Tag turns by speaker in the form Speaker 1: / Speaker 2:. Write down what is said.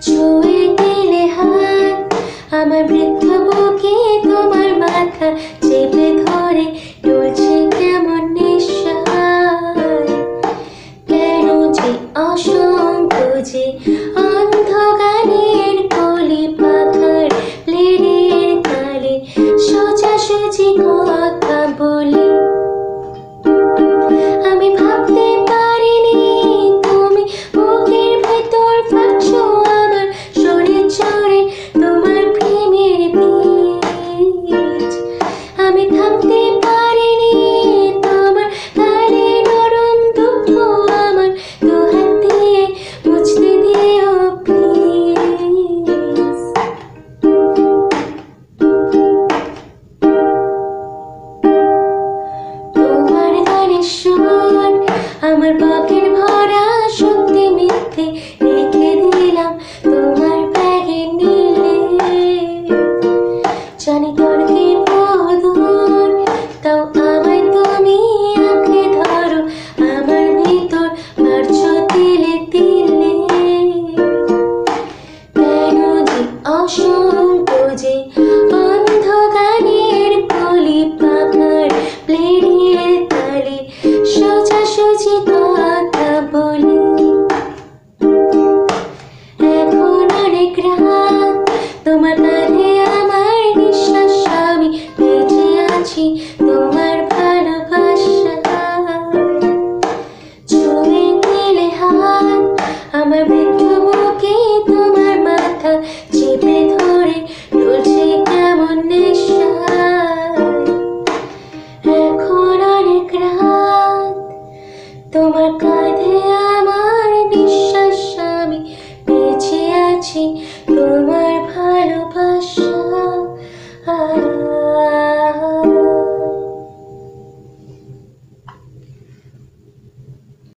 Speaker 1: ছুঁয়ে দিলে হাত আমার বৃদ্ধ বুকে, তোমার মাথা চেপে ধরে টলছে কেমন নিঃশ্বাস। কেন যে অসংখ্য যে অন্ধ গানের কলি পাখার প্লেনের তালে সোজাসুজি কথা বলি। আমি ভাবতে পারিনি তুমি বুকের ভেতর ফাটছো আমার সরে চড়ে তোমার প্রেমের বীজ। আমি থামতে পারিনি তোমার গালে নরম দুঃখ আমার দুহাত দিয়ে মুছতে দিও প্লিজ। তোমার গানের সুর আমার বুকের ভরা সত্যি মিথ্যে রেখে দিলাম তোমার ব্যাগের নীলে। জানি তর্কে বদূর, তাও আমায় তুমি আঁকড়ে ধরো আমার ভিতর মারছো তিলে তিলে। কেন যে অসংখ্য যে অন্ধ গানের কলি পাখার প্লেনের তালে সোজাসুজি কথা বলি। এখন অনেক রাত, তোমার কাঁধে আমার নিঃশ্বাস, আমি বেঁচে আছি তোমার ভালোবাসায়। ছুঁয়ে দিলে হাত আমার বৃদ্ধ বুকে, তোমার মাথা চেপে ধরে টলছে কেমন নিঃশ্বাস। এখন অনেক রাত, তোমার কাঁধে আমার নিঃশ্বাস, আমি বেঁচে আছি তোমার ভালোবাসা।